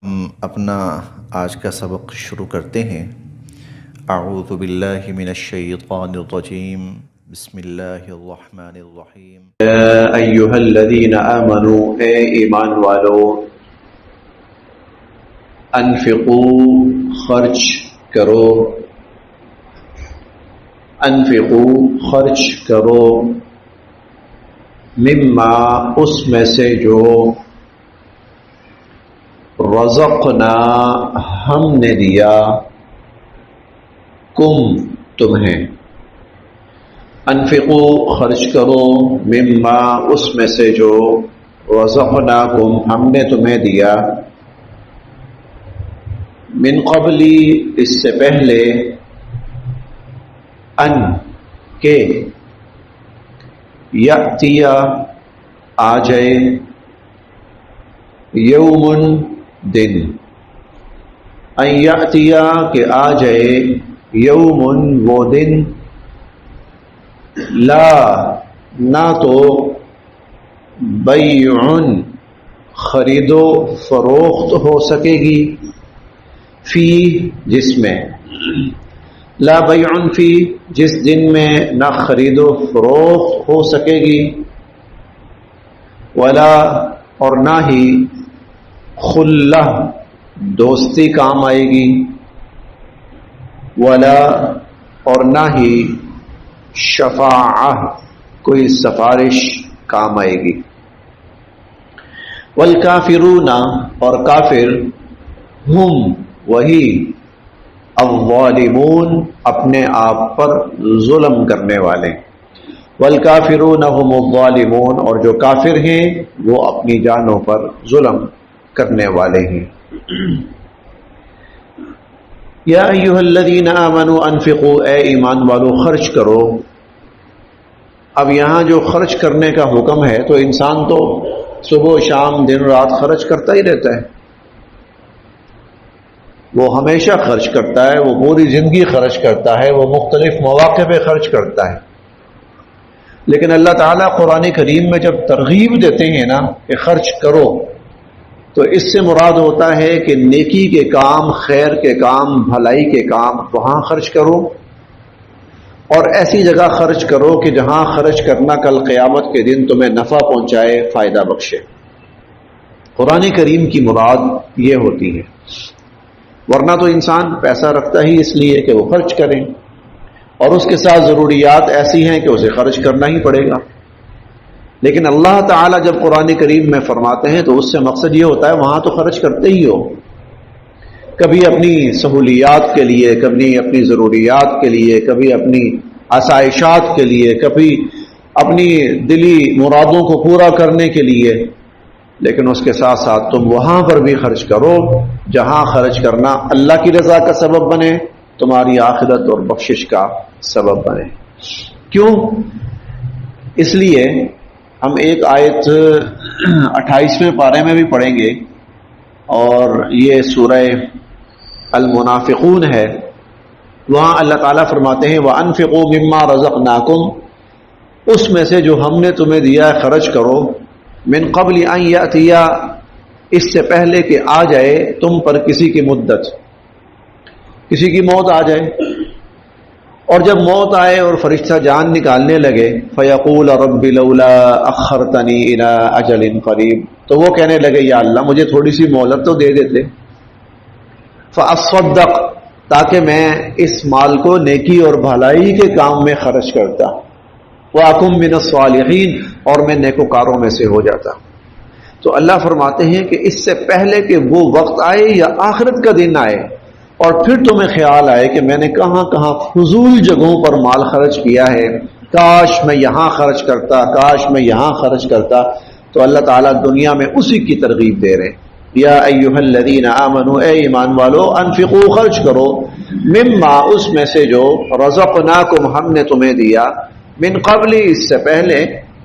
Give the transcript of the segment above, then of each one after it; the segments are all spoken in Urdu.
ہم اپنا آج کا سبق شروع کرتے ہیں۔ اعوذ باللہ من الشیطان الرجیم، بسم اللہ الرحمن الرحیم۔ یا ایہا الذین آمنوا، اے ایمان والو، انفقوا، خرچ کرو، انفقوا، خرچ کرو، مما، اس میں سے جو، رزقنا، ہم نے دیا، کم، تمہیں، انفقوا، خرچ کرو، مما، اس میں سے جو، رزقناکم، ہم نے تمہیں دیا، من قبلی، اس سے پہلے، ان، کہ، یأتی، آ جائے، یومن، دن، ان یأتی، کہ آ جائے، یومن، وہ دن، لا، نہ تو، بیعن، خرید و فروخت ہو سکے گی، فی، جس میں، لا بیعن فی، جس دن میں نہ خرید و فروخت ہو سکے گی، ولا، اور نہ ہی، خلہ، دوستی کام آئے گی، ولا، اور نہ ہی، شفاعہ، کوئی سفارش کام آئے گی، والکافرون، اور کافر، ہم، وہی، الظالمون، اپنے آپ پر ظلم کرنے والے، والکافرون هم الظالمون، اور جو کافر ہیں وہ اپنی جانوں پر ظلم کرنے والے ہیں۔ یا ایھا الذین آمنوا انفقوا، اے ایمان والو، خرچ کرو۔ اب یہاں جو خرچ کرنے کا حکم ہے تو انسان تو صبح و شام دن رات خرچ کرتا ہی رہتا ہے، وہ ہمیشہ خرچ کرتا ہے، وہ پوری زندگی خرچ کرتا ہے، وہ مختلف مواقع پہ خرچ کرتا ہے، لیکن اللہ تعالیٰ قرآن کریم میں جب ترغیب دیتے ہیں نا کہ خرچ کرو، تو اس سے مراد ہوتا ہے کہ نیکی کے کام، خیر کے کام، بھلائی کے کام، وہاں خرچ کرو، اور ایسی جگہ خرچ کرو کہ جہاں خرچ کرنا کل قیامت کے دن تمہیں نفع پہنچائے، فائدہ بخشے۔ قرآن کریم کی مراد یہ ہوتی ہے، ورنہ تو انسان پیسہ رکھتا ہی اس لیے کہ وہ خرچ کریں، اور اس کے ساتھ ضروریات ایسی ہیں کہ اسے خرچ کرنا ہی پڑے گا، لیکن اللہ تعالیٰ جب قرآن کریم میں فرماتے ہیں تو اس سے مقصد یہ ہوتا ہے وہاں تو خرچ کرتے ہی ہو، کبھی اپنی سہولیات کے لیے، کبھی اپنی ضروریات کے لیے، کبھی اپنی آسائشات کے لیے، کبھی اپنی دلی مرادوں کو پورا کرنے کے لیے، لیکن اس کے ساتھ ساتھ تم وہاں پر بھی خرچ کرو جہاں خرچ کرنا اللہ کی رضا کا سبب بنے، تمہاری آخرت اور بخشش کا سبب بنے۔ کیوں؟ اس لیے ہم ایک آیت 28ویں پارے میں بھی پڑھیں گے، اور یہ سورہ المنافقون ہے، وہاں اللہ تعالیٰ فرماتے ہیں وَأَنفِقُوا مِمَّا رَزَقْنَاكُمْ، اس میں سے جو ہم نے تمہیں دیا ہے خرچ کرو، من قبل ان یأتی، اس سے پہلے کہ آ جائے تم پر کسی کی مدت، کسی کی موت آ جائے، اور جب موت آئے اور فرشتہ جان نکالنے لگے، فیقول رب لولا اخرتنی الی اجل قریب، تو وہ کہنے لگے یا اللہ مجھے تھوڑی سی مہلت تو دے دیتے، فاصدق، تاکہ میں اس مال کو نیکی اور بھلائی کے کام میں خرچ کرتا، واکم من الصالحین، اور میں نیکوکاروں میں سے ہو جاتا۔ تو اللہ فرماتے ہیں کہ اس سے پہلے کہ وہ وقت آئے یا آخرت کا دن آئے اور پھر تمہیں خیال آئے کہ میں نے کہاں کہاں فضول جگہوں پر مال خرچ کیا ہے، کاش میں یہاں خرچ کرتا، کاش میں یہاں خرچ کرتا، تو اللہ تعالیٰ دنیا میں اسی کی ترغیب دے رہے ہیں۔ یا ایھا الذین آمنوا، اے ایمان والو، انفقوا، خرچ کرو، مما، اس میں سے جو، رزقناکم، ہم نے تمہیں دیا، من قبل، اس سے پہلے،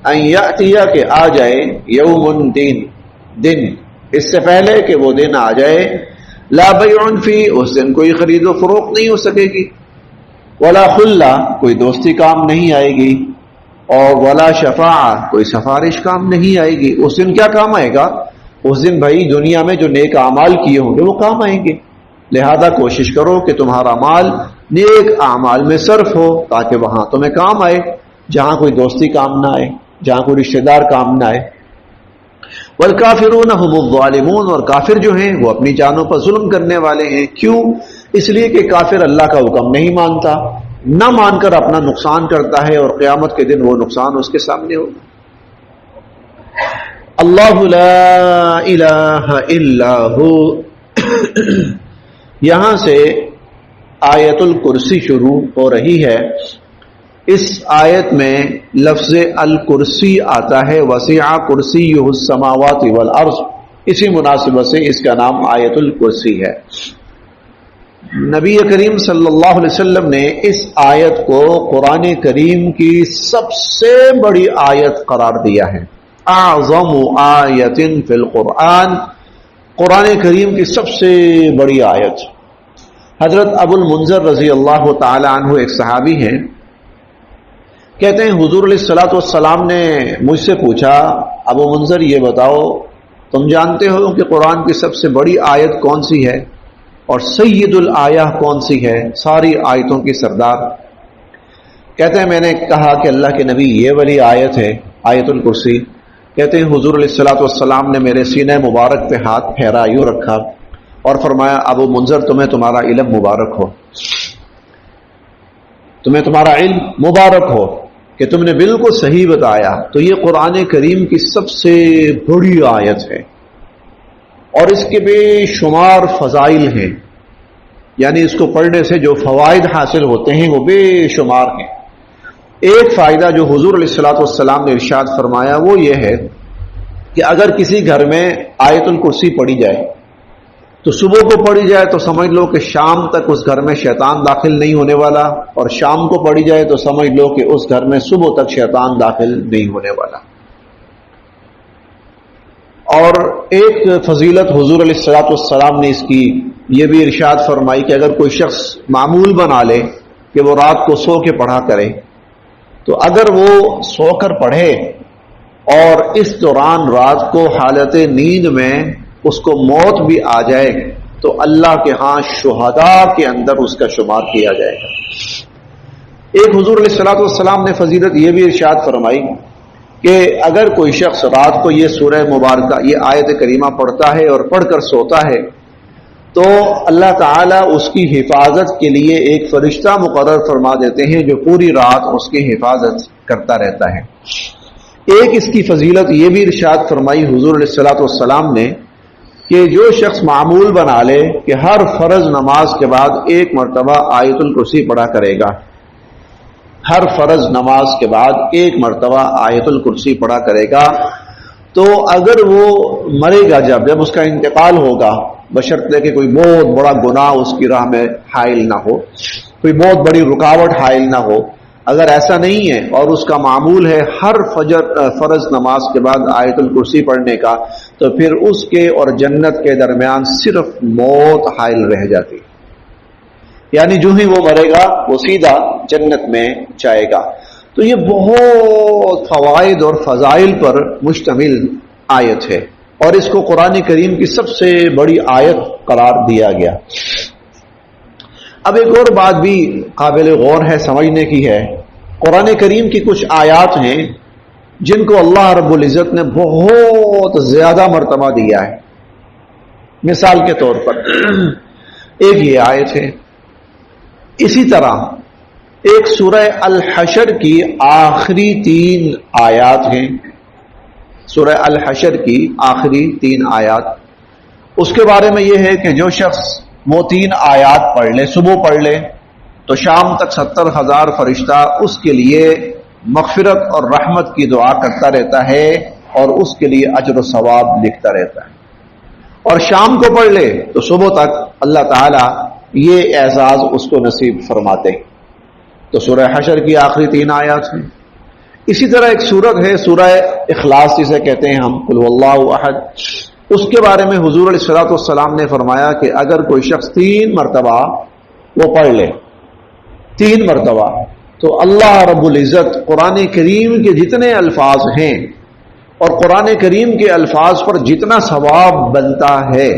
ان یأتی، کہ آ جائے، یوم، دن، اس سے پہلے کہ وہ دن آ جائے، لا بیع فی، اس دن کوئی خرید و فروخت نہیں ہو سکے گی، ولا خلہ، کوئی دوستی کام نہیں آئے گی، اور ولا شفاعہ، کوئی سفارش کام نہیں آئے گی۔ اس دن کیا کام آئے گا؟ اس دن بھائی دنیا میں جو نیک اعمال کیے ہوں گے وہ کام آئیں گے، لہذا کوشش کرو کہ تمہارا مال نیک اعمال میں صرف ہو تاکہ وہاں تمہیں کام آئے، جہاں کوئی دوستی کام نہ آئے، جہاں کوئی رشتہ دار کام نہ آئے۔ والکافرون هم الظالمون، اور کافر جو ہیں وہ اپنی جانوں پر ظلم کرنے والے ہیں۔ کیوں؟ اس لیے کہ کافر اللہ کا حکم نہیں مانتا، نہ مان کر اپنا نقصان کرتا ہے، اور قیامت کے دن وہ نقصان اس کے سامنے ہوگا۔ اللہ لا الہ الا ہو، یہاں سے آیت الکرسی شروع ہو رہی ہے۔ اس آیت میں لفظ الکرسی آتا ہے، وسع کرسیہ السماوات والارض، اسی مناسبت سے اس کا نام آیت الکرسی ہے۔ نبی کریم صلی اللہ علیہ وسلم نے اس آیت کو قرآن کریم کی سب سے بڑی آیت قرار دیا ہے، اعظم آیت فی القرآن، قرآن کریم کی سب سے بڑی آیت۔ حضرت ابو المنذر رضی اللہ تعالی عنہ ایک صحابی ہیں، کہتے ہیں حضور علیہ الصلوۃ والسلام نے مجھ سے پوچھا، ابو منذر یہ بتاؤ تم جانتے ہو کہ قرآن کی سب سے بڑی آیت کون سی ہے اور سید الآیہ کون سی ہے، ساری آیتوں کی سردار؟ کہتے ہیں میں نے کہا کہ اللہ کے نبی یہ والی آیت ہے آیت الکرسی۔ کہتے ہیں حضور علیہ الصلوۃ والسلام نے میرے سینہ مبارک پہ ہاتھ پھیرا، یوں رکھا، اور فرمایا ابو منذر تمہیں تمہارا علم مبارک ہو، تمہیں تمہارا علم مبارک ہو کہ تم نے بالکل صحیح بتایا، تو یہ قرآن کریم کی سب سے بڑی آیت ہے اور اس کے بے شمار فضائل ہیں، یعنی اس کو پڑھنے سے جو فوائد حاصل ہوتے ہیں وہ بے شمار ہیں۔ ایک فائدہ جو حضور علیہ الصلوۃ والسلام نے ارشاد فرمایا وہ یہ ہے کہ اگر کسی گھر میں آیت الکرسی پڑھی جائے تو صبح کو پڑھی جائے تو سمجھ لو کہ شام تک اس گھر میں شیطان داخل نہیں ہونے والا، اور شام کو پڑھی جائے تو سمجھ لو کہ اس گھر میں صبح تک شیطان داخل نہیں ہونے والا۔ اور ایک فضیلت حضور علیہ الصلوۃ والسلام نے اس کی یہ بھی ارشاد فرمائی کہ اگر کوئی شخص معمول بنا لے کہ وہ رات کو سو کے پڑھا کرے، تو اگر وہ سو کر پڑھے اور اس دوران رات کو حالت نیند میں اس کو موت بھی آ جائے تو اللہ کے ہاں شہداء کے اندر اس کا شمار کیا جائے گا۔ ایک حضور علیہ الصلوۃ والسلام نے فضیلت یہ بھی ارشاد فرمائی کہ اگر کوئی شخص رات کو یہ سورہ مبارکہ یہ آیت کریمہ پڑھتا ہے اور پڑھ کر سوتا ہے تو اللہ تعالیٰ اس کی حفاظت کے لیے ایک فرشتہ مقرر فرما دیتے ہیں جو پوری رات اس کی حفاظت کرتا رہتا ہے۔ ایک اس کی فضیلت یہ بھی ارشاد فرمائی حضور علیہ الصلوۃ والسلام نے کہ جو شخص معمول بنا لے کہ ہر فرض نماز کے بعد ایک مرتبہ آیت الکرسی پڑھا کرے گا، ہر فرض نماز کے بعد ایک مرتبہ آیت الکرسی پڑھا کرے گا، تو اگر وہ مرے گا جب اس کا انتقال ہوگا، بشرطے کہ کوئی بہت بڑا گناہ اس کی راہ میں حائل نہ ہو، کوئی بہت بڑی رکاوٹ حائل نہ ہو، اگر ایسا نہیں ہے اور اس کا معمول ہے ہر فرض نماز کے بعد آیت الکرسی پڑھنے کا، تو پھر اس کے اور جنت کے درمیان صرف موت حائل رہ جاتی، یعنی جو ہی وہ مرے گا وہ سیدھا جنت میں جائے گا۔ تو یہ بہت فوائد اور فضائل پر مشتمل آیت ہے اور اس کو قرآن کریم کی سب سے بڑی آیت قرار دیا گیا۔ اب ایک اور بات بھی قابل غور ہے، سمجھنے کی ہے، قرآن کریم کی کچھ آیات ہیں جن کو اللہ رب العزت نے بہت زیادہ مرتبہ دیا ہے۔ مثال کے طور پر ایک یہ آیت ہے، اسی طرح ایک سورہ الحشر کی آخری 3 آیات ہیں، سورہ الحشر کی آخری 3 آیات، اس کے بارے میں یہ ہے کہ جو شخص وہ 3 آیات پڑھ لے، صبح پڑھ لے تو شام تک 70,000 فرشتہ اس کے لیے مغفرت اور رحمت کی دعا کرتا رہتا ہے اور اس کے لیے اجر و ثواب لکھتا رہتا ہے، اور شام کو پڑھ لے تو صبح تک اللہ تعالیٰ یہ اعزاز اس کو نصیب فرماتے ہیں۔ تو سورہ حشر کی آخری 3 آیات ہیں۔ اسی طرح ایک سورت ہے سورہ اخلاص جسے کہتے ہیں ہم، قل هو اللہ احد، اس کے بارے میں حضور علیہ الصلوۃ والسلام نے فرمایا کہ اگر کوئی شخص 3 مرتبہ وہ پڑھ لے، 3 مرتبہ، تو اللہ رب العزت قرآن کریم کے جتنے الفاظ ہیں اور قرآن کریم کے الفاظ پر جتنا ثواب بنتا ہے،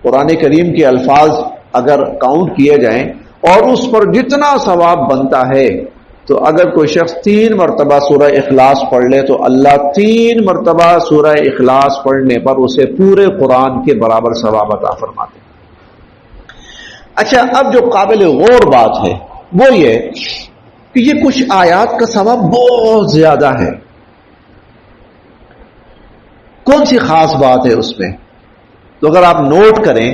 قرآن کریم کے الفاظ اگر کاؤنٹ کیے جائیں اور اس پر جتنا ثواب بنتا ہے، تو اگر کوئی شخص 3 مرتبہ سورہ اخلاص پڑھ لے تو اللہ 3 مرتبہ سورہ اخلاص پڑھنے پر اسے پورے قرآن کے برابر ثواب عطا فرماتے ہیں۔ اچھا، اب جو قابل غور بات ہے وہ یہ کہ یہ کچھ آیات کا ثواب بہت زیادہ ہے۔ کون سی خاص بات ہے اس میں؟ تو اگر آپ نوٹ کریں،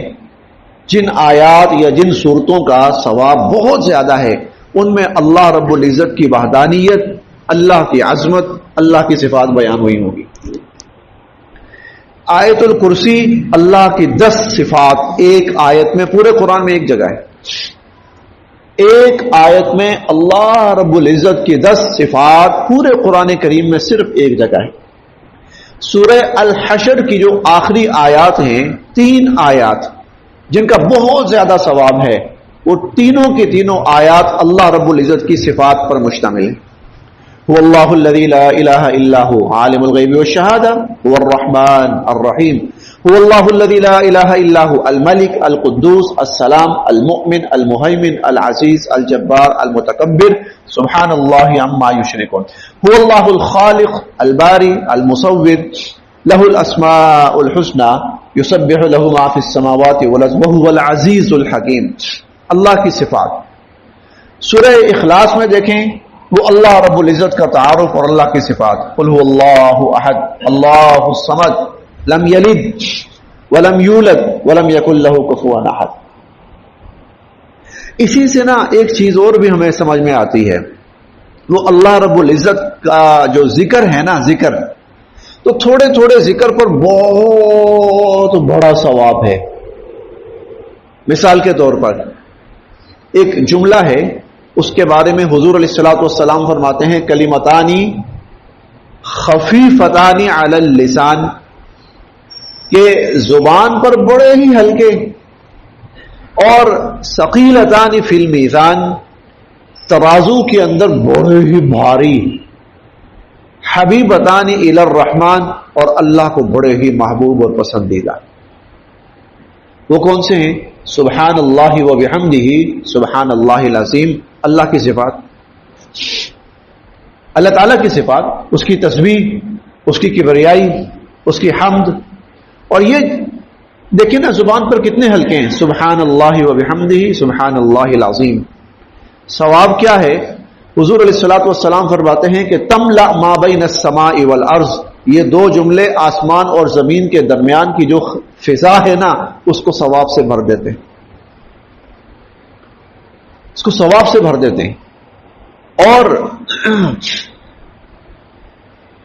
جن آیات یا جن صورتوں کا ثواب بہت زیادہ ہے ان میں اللہ رب العزت کی وحدانیت، اللہ کی عظمت، اللہ کی صفات بیان ہوئی ہوگی۔ آیت الکرسی اللہ کی 10 صفات ایک آیت میں، پورے قرآن میں ایک جگہ ہے، ایک آیت میں اللہ رب العزت کی 10 صفات پورے قرآن کریم میں صرف ایک جگہ ہے۔ سورہ الحشر کی جو آخری آیات ہیں، 3 آیات جن کا بہت زیادہ ثواب ہے، وہ تینوں کی تینوں آیات اللہ رب العزت کی صفات پر مشتمل ہیں۔ هو اللہ الذی لا الہ الا هو عالم الغیب والشہادہ هو الرحمن الرحیم هو اللہ الذی لا الہ الا هو الملک القدوس السلام المؤمن المہیمن العزیز الجبار المتکبر سبحان اللہ عما یشرکون هو اللہ الخالق الباری المصور له الاسماء الحسنى یسبح له ما فی السماوات والارض وهو العزیز الحکیم۔ اللہ کی صفات سورہ اخلاص میں دیکھیں، وہ اللہ رب العزت کا تعارف اور اللہ کی صفات، قل هو اللہ احد اللہ الصمد لم یلد ولم یولد ولم یکن له کفوا احد۔ اسی سے نا ایک چیز اور بھی ہمیں سمجھ میں آتی ہے، وہ اللہ رب العزت کا جو ذکر ہے نا، ذکر تو تھوڑے تھوڑے ذکر پر بہت بڑا ثواب ہے۔ مثال کے طور پر ایک جملہ ہے، اس کے بارے میں حضور علیہ الصلوۃ والسلام فرماتے ہیں کلمتانی خفیفتانی علی اللسان، کہ زبان پر بڑے ہی ہلکے، اور ثقیلتانی فی المیزان، ترازو کے اندر بڑے ہی بھاری، حبیبتانی الی الرحمن، اور اللہ کو بڑے ہی محبوب اور پسندیدہ۔ وہ کون سے ہیں؟ سبحان اللہ و بحمدہ سبحان اللہ العظیم، اللہ کی صفات، اللہ تعالیٰ کی صفات، اس کی تسبیح، اس کی کبریائی، اس کی حمد۔ اور یہ دیکھیں نا زبان پر کتنے ہلکے ہیں، سبحان اللہ و بحمدہ سبحان اللہ العظیم۔ ثواب کیا ہے؟ حضور علیہ الصلوۃ والسلام فرماتے ہیں کہ تملأ ما بین السماء والارض، یہ 2 جملے آسمان اور زمین کے درمیان کی جو فضا ہے نا، اس کو ثواب سے بھر دیتے ہیں، اس کو ثواب سے بھر دیتے ہیں۔ اور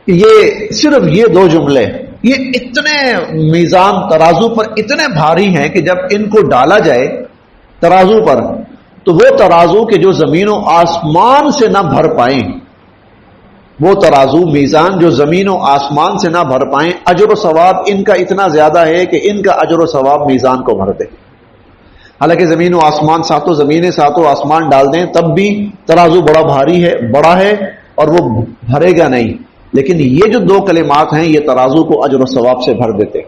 یہ صرف یہ 2 جملے، یہ اتنے میزان ترازو پر اتنے بھاری ہیں کہ جب ان کو ڈالا جائے ترازو پر، تو وہ ترازو کے جو زمین و آسمان سے نہ بھر پائیں، وہ ترازو میزان جو زمین و آسمان سے نہ بھر پائیں، اجر و ثواب ان کا اتنا زیادہ ہے کہ ان کا اجر و ثواب میزان کو بھر دے۔ حالانکہ زمین و آسمان، ساتوں زمینیں ساتوں آسمان ڈال دیں تب بھی ترازو بڑا بھاری ہے، بڑا ہے، اور وہ بھرے گا نہیں، لیکن یہ جو 2 کلمات ہیں یہ ترازو کو اجر و ثواب سے بھر دیتے۔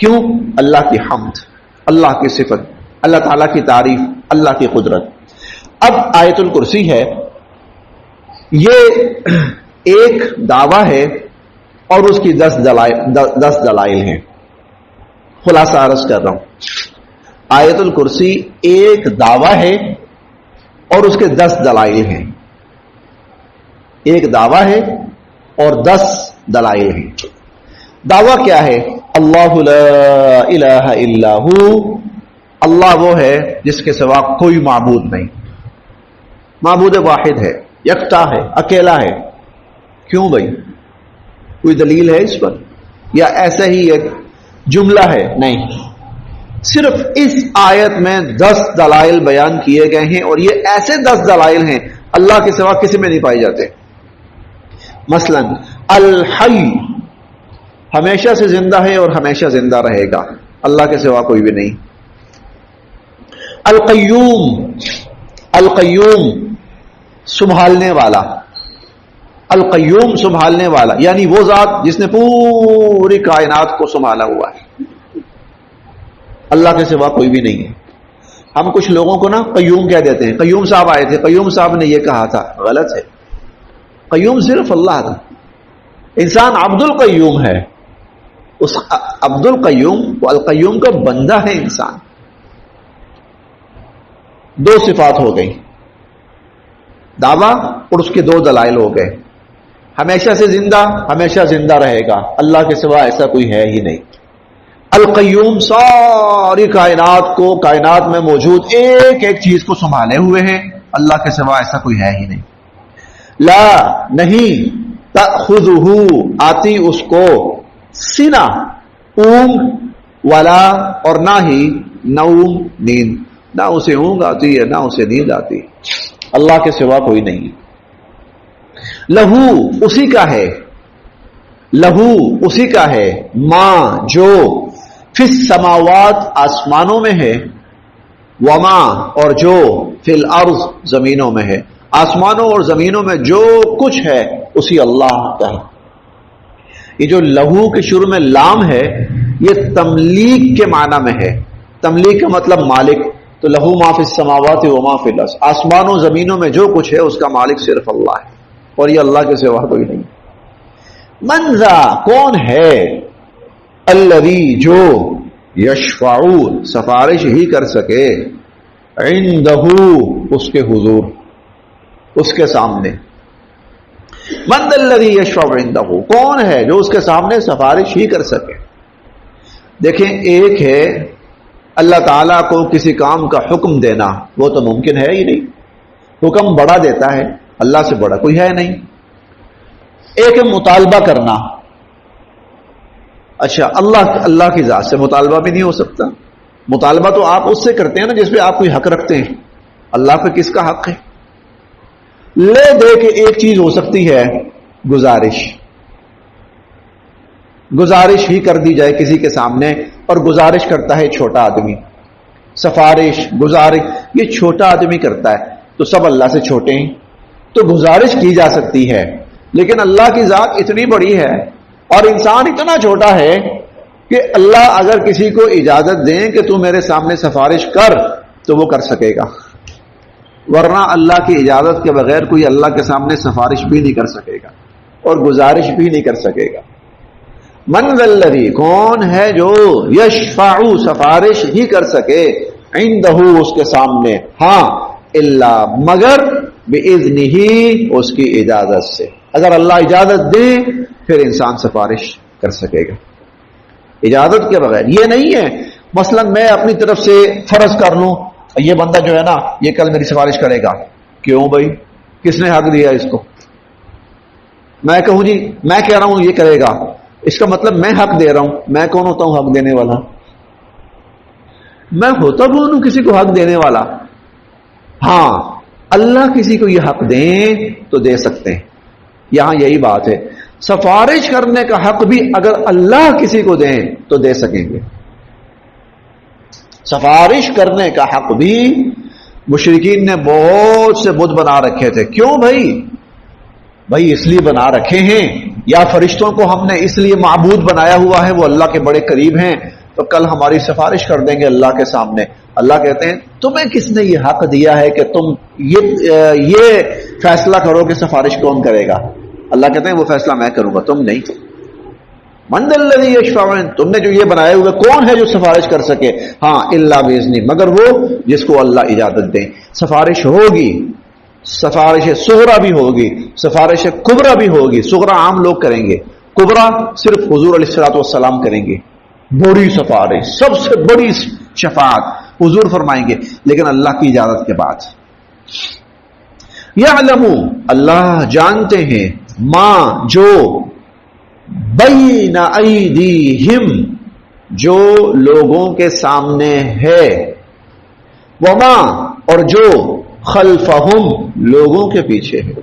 کیوں؟ اللہ کی حمد، اللہ کی صفت، اللہ تعالیٰ کی تعریف، اللہ کی قدرت۔ اب آیت الکرسی ہے، یہ ایک دعویٰ ہے اور اس کی 10 دلائل ہیں۔ خلاصہ عرض کر رہا ہوں، آیت الکرسی ایک دعویٰ ہے اور اس کے 10 دلائل ہیں۔ ایک دعویٰ ہے اور 10 دلائل ہیں۔ دعویٰ کیا ہے؟ اللہ لا الہ الا ہو، اللہ وہ ہے جس کے سوا کوئی معبود نہیں، معبود واحد ہے، یکتا ہے، اکیلا ہے۔ کیوں بھائی؟ کوئی دلیل ہے اس پر یا ایسا ہی ایک جملہ ہے؟ نہیں، صرف اس آیت میں 10 دلائل بیان کیے گئے ہیں، اور یہ ایسے 10 دلائل ہیں اللہ کے سوا کسی میں نہیں پائے جاتے۔ مثلا الحی، ہمیشہ سے زندہ ہے اور ہمیشہ زندہ رہے گا، اللہ کے سوا کوئی بھی نہیں۔ القیوم، القیوم سنبھالنے والا، القیوم سنبھالنے والا، یعنی وہ ذات جس نے پوری کائنات کو سنبھالا ہوا ہے، اللہ کے سوا کوئی بھی نہیں ہے۔ ہم کچھ لوگوں کو نا قیوم کہہ دیتے ہیں، قیوم صاحب آئے تھے، قیوم صاحب نے یہ کہا تھا، غلط ہے۔ قیوم صرف اللہ کا، انسان عبد القیوم ہے، اس عبد القیوم وہ القیوم کا بندہ ہے انسان۔ دو صفات ہو گئی، دعویٰ اور اس کے دو دلائل ہو گئے۔ ہمیشہ سے زندہ، ہمیشہ زندہ رہے گا، اللہ کے سوا ایسا کوئی ہے ہی نہیں۔ القیوم ساری کائنات کو، کائنات میں موجود ایک ایک چیز کو سنبھالے ہوئے ہیں، اللہ کے سوا ایسا کوئی ہے ہی نہیں۔ لا نہیں، تأخذہ آتی اس کو سنہ اونگ، ولا اور نہ ہی نوم نیند، نہ اسے اونگ آتی ہے نہ اسے نیند آتی، اللہ کے سوا کوئی نہیں۔ لہو اسی کا ہے، لہو اسی کا ہے، ماں جو فی السماوات آسمانوں میں ہے، وما اور جو فی الارض زمینوں میں ہے، آسمانوں اور زمینوں میں جو کچھ ہے اسی اللہ کا ہے۔ یہ جو لہو کے شروع میں لام ہے یہ تملیک کے معنی میں ہے، تملیک کا مطلب مالک، تو لہو ما فی السماوات وما فی الارض، آسمانوں زمینوں میں جو کچھ ہے اس کا مالک صرف اللہ ہے، اور یہ اللہ کے سوا کوئی نہیں۔ من ذا کون ہے، الذی جو یشفع سفارش ہی کر سکے، عندہ اس کے حضور، اس کے سامنے۔ من ذا الذی یشفع عندہ، کون ہے جو اس کے سامنے سفارش ہی کر سکے۔ دیکھیں، ایک ہے اللہ تعالیٰ کو کسی کام کا حکم دینا، وہ تو ممکن ہے ہی نہیں، حکم بڑا دیتا ہے، اللہ سے بڑا کوئی ہے نہیں۔ ایک ہے مطالبہ کرنا، اچھا اللہ کی ذات سے مطالبہ بھی نہیں ہو سکتا، مطالبہ تو آپ اس سے کرتے ہیں نا جس پہ آپ کوئی حق رکھتے ہیں، اللہ پہ کس کا حق ہے؟ لے دے کے ایک چیز ہو سکتی ہے، گزارش، گزارش ہی کر دی جائے کسی کے سامنے، اور گزارش کرتا ہے چھوٹا آدمی، سفارش گزارش یہ چھوٹا آدمی کرتا ہے، تو سب اللہ سے چھوٹے ہیں، تو گزارش کی جا سکتی ہے، لیکن اللہ کی ذات اتنی بڑی ہے اور انسان اتنا چھوٹا ہے کہ اللہ اگر کسی کو اجازت دیں کہ تو میرے سامنے سفارش کر تو وہ کر سکے گا، ورنہ اللہ کی اجازت کے بغیر کوئی اللہ کے سامنے سفارش بھی نہیں کر سکے گا اور گزارش بھی نہیں کر سکے گا۔ من ذا الذی کون ہے جو یشفع سفارش ہی کر سکے، عندہ اس کے سامنے، ہاں الا مگر باذنہ اس کی اجازت سے، اگر اللہ اجازت دے پھر انسان سفارش کر سکے گا، اجازت کے بغیر یہ نہیں ہے۔ مثلا میں اپنی طرف سے فرض کر لوں یہ بندہ جو ہے نا یہ کل میری سفارش کرے گا، کیوں بھائی کس نے حق دیا اس کو؟ میں کہوں جی میں کہہ رہا ہوں یہ کرے گا، اس کا مطلب میں حق دے رہا ہوں، میں کون ہوتا ہوں حق دینے والا؟ میں ہوتا کون ہوں کسی کو حق دینے والا؟ ہاں اللہ کسی کو یہ حق دیں تو دے سکتے ہیں، یہاں یہی بات ہے، سفارش کرنے کا حق بھی اگر اللہ کسی کو دیں تو دے سکیں گے۔ سفارش کرنے کا حق بھی مشرکین نے بہت سے بت بنا رکھے تھے، کیوں بھائی اس لیے بنا رکھے ہیں، یا فرشتوں کو ہم نے اس لیے معبود بنایا ہوا ہے وہ اللہ کے بڑے قریب ہیں تو کل ہماری سفارش کر دیں گے اللہ کے سامنے۔ اللہ کہتے ہیں تمہیں کس نے یہ حق دیا ہے کہ تم یہ فیصلہ کرو کہ سفارش کون کرے گا؟ اللہ کہتے ہیں وہ فیصلہ میں کروں گا، تم نہیں۔ من ذا الذی یشفع، تم نے جو یہ بنائے ہوئے کون ہے جو سفارش کر سکے؟ ہاں الا باذنہ، مگر وہ جس کو اللہ اجازت دے۔ سفارش ہوگی، سفارش صغرا بھی ہوگی، سفارش کبرا بھی ہوگی۔ صغرا عام لوگ کریں گے، کبرا صرف حضور علیہ الصلوۃ والسلام کریں گے، بڑی سفارش، سب سے بڑی شفاعت حضور فرمائیں گے، لیکن اللہ کی اجازت کے بعد۔ یعلم، اللہ جانتے ہیں، ما جو بین ایدیہم جو لوگوں کے سامنے ہے، وما اور جو خلفہم لوگوں کے پیچھے ہے۔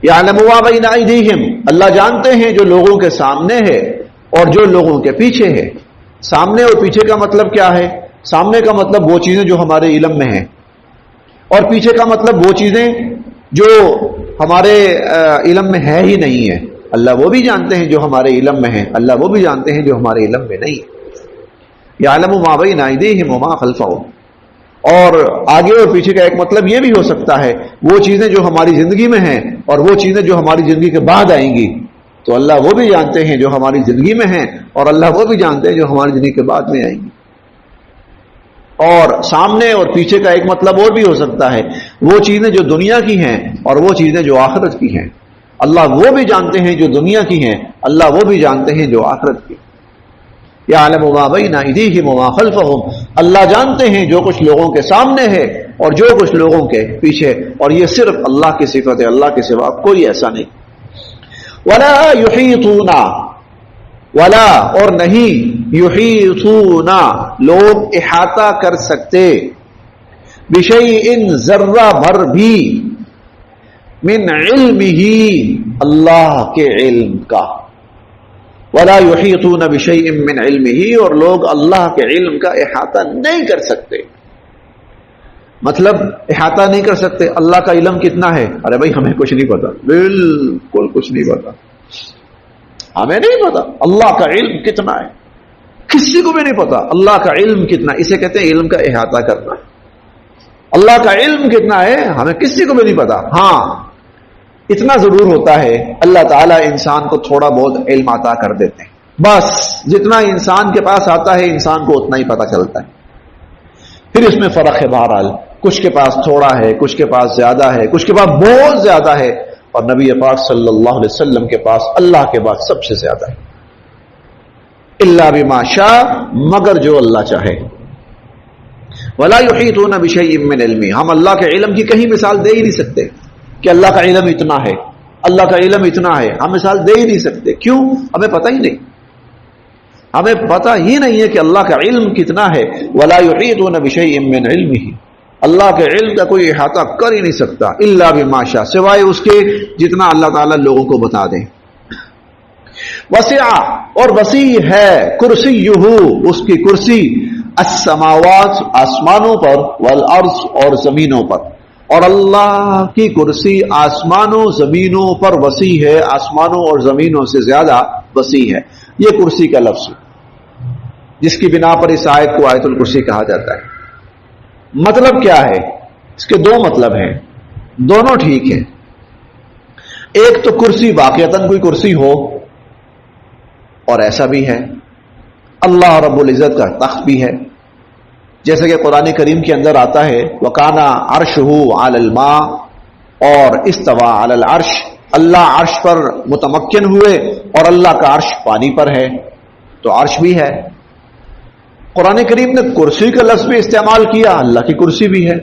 یعلم ما بین ایدیہم، اللہ جانتے ہیں جو لوگوں کے سامنے ہے اور جو لوگوں کے پیچھے ہے۔ سامنے اور پیچھے کا مطلب کیا ہے؟ سامنے کا مطلب وہ چیزیں جو ہمارے علم میں ہیں، اور پیچھے کا مطلب وہ چیزیں جو ہمارے علم میں ہے ہی نہیں ہے، اللہ وہ بھی جانتے ہیں جو ہمارے علم میں ہے، اللہ وہ بھی جانتے ہیں جو ہمارے علم میں نہیں ہے۔ یعلم ما بین ایدیہم وما خلفہم، اور آگے اور پیچھے کا ایک مطلب یہ بھی ہو سکتا ہے وہ چیزیں جو ہماری زندگی میں ہیں اور وہ چیزیں جو ہماری زندگی کے بعد آئیں گی، تو اللہ وہ بھی جانتے ہیں جو ہماری زندگی میں ہیں اور اللہ وہ بھی جانتے ہیں جو ہماری زندگی کے بعد میں آئیں گی۔ اور سامنے اور پیچھے کا ایک مطلب اور بھی ہو سکتا ہے وہ چیزیں جو دنیا کی ہیں اور وہ چیزیں جو آخرت کی ہیں، اللہ وہ بھی جانتے ہیں جو دنیا کی ہیں، اللہ وہ بھی جانتے ہیں جو آخرت کی۔ یعلم ما بین ایدیہم وما خلفہم، اللہ جانتے ہیں جو کچھ لوگوں کے سامنے ہے اور جو کچھ لوگوں کے پیچھے، اور یہ صرف اللہ کی صفت ہے، اللہ کے سوا کوئی ایسا نہیں۔ ولا یحیطون، ولا اور نہیں، یحیطون لوگ احاطہ کر سکتے، بشیء ذرہ بھر بھی، من علمہ اللہ کے علم کا، ولا یحیطون بشیء من علمہ، اور لوگ اللہ کے علم کا احاطہ نہیں کر سکتے۔ مطلب احاطہ نہیں کر سکتے، اللہ کا علم کتنا ہے؟ ارے بھائی ہمیں کچھ نہیں پتا، بالکل کچھ نہیں پتا، ہمیں نہیں پتا اللہ کا علم کتنا ہے، کسی کو بھی نہیں پتا اللہ کا علم کتنا ہے۔ اسے کہتے ہیں علم کا احاطہ کرنا۔ اللہ کا علم کتنا ہے ہمیں کسی کو بھی نہیں پتا، ہاں اتنا ضرور ہوتا ہے اللہ تعالیٰ انسان کو تھوڑا بہت علم عطا کر دیتے ہیں، بس جتنا انسان کے پاس آتا ہے انسان کو اتنا ہی پتا چلتا ہے۔ پھر اس میں فرق ہے، بہرحال کچھ کے پاس تھوڑا ہے، کچھ کے پاس زیادہ ہے، کچھ کے پاس بہت زیادہ ہے، اور نبی پاک صلی اللہ علیہ وسلم کے پاس اللہ کے بعد سب سے زیادہ ہے۔ الا بما شاء، مگر جو اللہ چاہے۔ ولا یحیطون بشیء من علمہ، ہم اللہ کے علم کی کہیں مثال دے ہی نہیں سکتے کہ اللہ کا علم اتنا ہے، اللہ کا علم اتنا ہے، ہم مثال دے ہی نہیں سکتے۔ کیوں؟ ہمیں پتہ ہی نہیں، ہمیں پتہ ہی نہیں ہے کہ اللہ کا علم کتنا ہے۔ ولا یحیطون بشیء من علمہ، اللہ کے علم کا کوئی احاطہ کر ہی نہیں سکتا، الا بما شاء، سوائے اس کے جتنا اللہ تعالیٰ لوگوں کو بتا دیں۔ وسع، اور وسیع ہے، کرسیہ، اس کی کرسی، السماوات، آسمانوں پر، والارض، اور زمینوں پر، اور اللہ کی کرسی آسمانوں زمینوں پر وسیع ہے، آسمانوں اور زمینوں سے زیادہ وسیع ہے۔ یہ کرسی کا لفظ جس کی بنا پر اس آیت کو آیت الکرسی کہا جاتا ہے۔ مطلب کیا ہے؟ اس کے دو مطلب ہیں، دونوں ٹھیک ہیں۔ ایک تو کرسی واقعتاً کوئی کرسی ہو، اور ایسا بھی ہے اللہ رب العزت کا تخت بھی ہے، جیسے کہ قرآن کریم کے اندر آتا ہے وَكَانَ عَرْشُهُ عَلَى الْمَاءِ، اور استوى علی العرش، اللہ عرش پر متمکن ہوئے اور اللہ کا عرش پانی پر ہے، تو عرش بھی ہے۔ قرآن کریم نے کرسی کا لفظ بھی استعمال کیا، اللہ کی کرسی بھی ہے،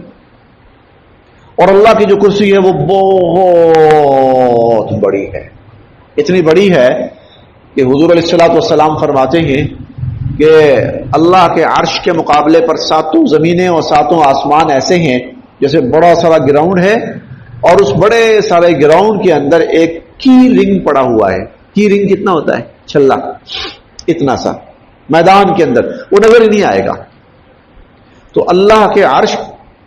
اور اللہ کی جو کرسی ہے وہ بہت بڑی ہے، اتنی بڑی ہے کہ حضور علیہ الصلوۃ والسلام فرماتے ہیں کہ اللہ کے عرش کے مقابلے پر ساتوں زمینیں اور ساتوں آسمان ایسے ہیں جیسے بڑا سارا گراؤنڈ ہے، اور اس بڑے سارے گراؤنڈ کے اندر ایک کی رنگ پڑا ہوا ہے۔ کی رنگ کتنا ہوتا ہے؟ چھلا، اتنا سا میدان کے اندر، وہ نظر ہی نہیں آئے گا۔ تو اللہ کے عرش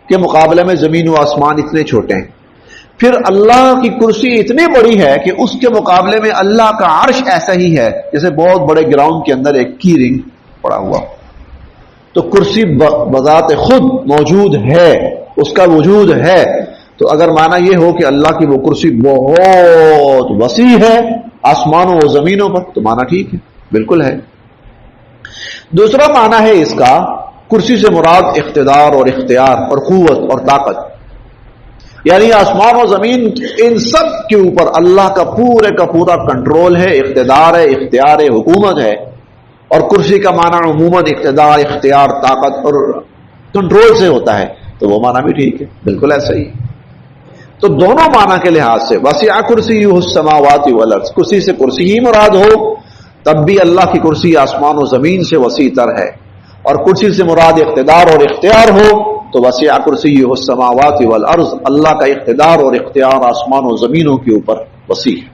کے مقابلے میں زمین و آسمان اتنے چھوٹے ہیں، پھر اللہ کی کرسی اتنی بڑی ہے کہ اس کے مقابلے میں اللہ کا عرش ایسا ہی ہے جیسے بہت بڑے گراؤنڈ کے اندر ایک کی رنگ پڑا ہوا۔ تو کرسی بذات خود موجود ہے، اس کا وجود ہے، تو اگر معنی یہ ہو کہ اللہ کی وہ کرسی بہت وسیع ہے آسمانوں و زمینوں پر، تو معنی ٹھیک ہے، بالکل ہے۔ دوسرا معنی ہے اس کا، کرسی سے مراد اقتدار اور اختیار اور قوت اور طاقت، یعنی آسمان و زمین ان سب کے اوپر اللہ کا پورے کا پورا کنٹرول ہے، اقتدار ہے، اختیار ہے، حکومت ہے۔ اور کرسی کا معنی عموماً اقتدار، اختیار، طاقت اور کنٹرول سے ہوتا ہے، تو وہ معنی بھی ٹھیک ہے، بالکل ایسا ہی۔ تو دونوں معنی کے لحاظ سے وسع کرسیہ السماوات والارض، کرسی سے کرسی ہی مراد ہو تب بھی اللہ کی کرسی آسمان و زمین سے وسیع تر ہے، اور کرسی سے مراد اقتدار اور اختیار ہو تو وسع کرسیہ السماوات والارض، اللہ کا اقتدار اور اختیار آسمان و زمینوں کے اوپر وسیع ہے،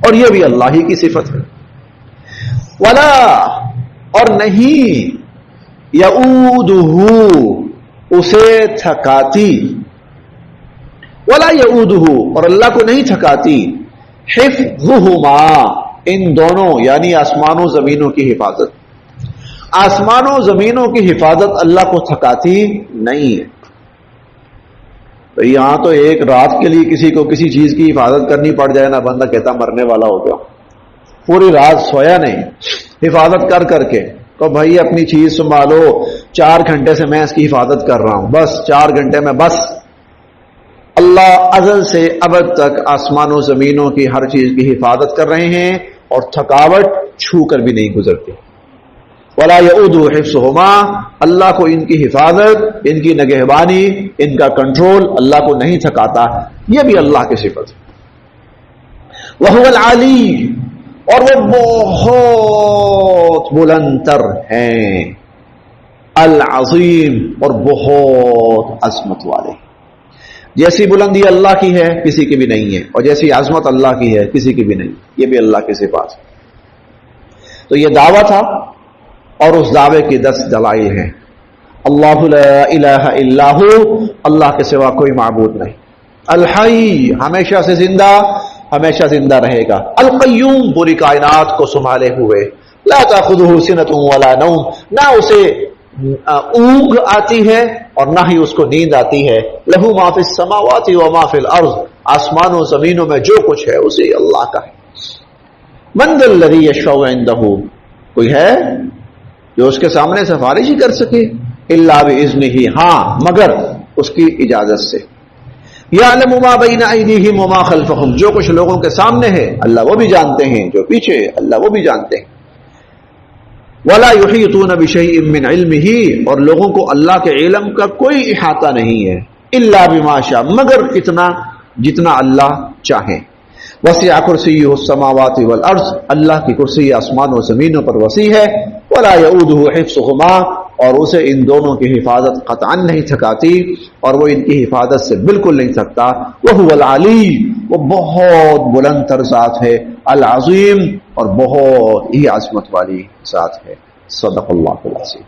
اور یہ بھی اللہ ہی کی صفت ہے۔ ولا، اور نہیں، یعودہ، اسے تھکاتی، ولا یعودہ، اور اللہ کو نہیں تھکاتی حفظہما، ان دونوں یعنی آسمانوں زمینوں کی حفاظت. آسمانوں زمینوں کی حفاظت اللہ کو تھکاتی نہیں ہے. تو یہاں تو ایک رات کے لیے کسی کو کسی چیز کی حفاظت کرنی پڑ جائے نا، بندہ کہتا مرنے والا ہو گیا، پوری رات سویا نہیں، حفاظت کر کر کے. تو بھائی اپنی چیز سنبھالو، 4 گھنٹے سے میں اس کی حفاظت کر رہا ہوں، بس 4 گھنٹے میں بس. اللہ ازل سے ابد تک آسمانوں زمینوں کی ہر چیز کی حفاظت کر رہے ہیں اور تھکاوٹ چھو کر بھی نہیں گزرتے. ولا یعود حفظہما، اللہ کو ان کی حفاظت، ان کی نگہبانی، ان کا کنٹرول اللہ کو نہیں تھکاتا. یہ بھی اللہ کی صفت ہے. وہو العلی، اور وہ بہت بلند تر ہیں، العظیم، اور بہت عظمت والے. جیسی بلندی اللہ کی ہے کسی کی بھی نہیں ہے، اور جیسی عظمت اللہ کی ہے کسی کی بھی نہیں. یہ بھی اللہ کی صفات ہے. تو یہ دعویٰ تھا، اور اس دعوے کی 10 دلائل ہیں. اللہ لا الہ الا ہو، اللہ کے سوا کوئی معبود نہیں. الحی، ہمیشہ سے زندہ، ہمیشہ زندہ رہے گا. القیوم، پوری کائنات کو سنبھالے ہوئے. لا تاخذہ سنۃ ولا نوم، نہ اسے اونگ آتی ہے اور نہ ہی اس کو نیند آتی ہے. لہ ما فی السماوات و ما فی الارض، آسمانوں زمینوں میں جو کچھ ہے اسی اللہ کا ہے. من ذا الذی یشفع عندہ، کوئی ہے جو اس کے سامنے سفارش ہی کر سکے؟ الا باذنہ، ہاں مگر اس کی اجازت سے. یعلم ما بین ایدیہم وما خلفہم، جو کچھ لوگوں کے سامنے ہے اللہ وہ بھی جانتے ہیں، جو پیچھے ہے اللہ وہ بھی جانتے ہیں. ولا یحیطون بشیء من علمہ، اور لوگوں کو اللہ کے علم کا کوئی احاطہ نہیں ہے. الا بما شاء، مگر اتنا جتنا اللہ چاہے. وسع کرسیہ السماوات والارض، اللہ کی کرسی آسمان و زمینوں پر وسیع ہے. ولا یعودہ حفظہما، اور اسے ان دونوں کی حفاظت قطعا نہیں تھکاتی، اور وہ ان کی حفاظت سے بالکل نہیں تھکتا. وہو العلی، وہ بہت بلند تر ذات ہے. العظیم، اور بہت ہی عظمت والی ذات ہے. صدق اللہ العظیم.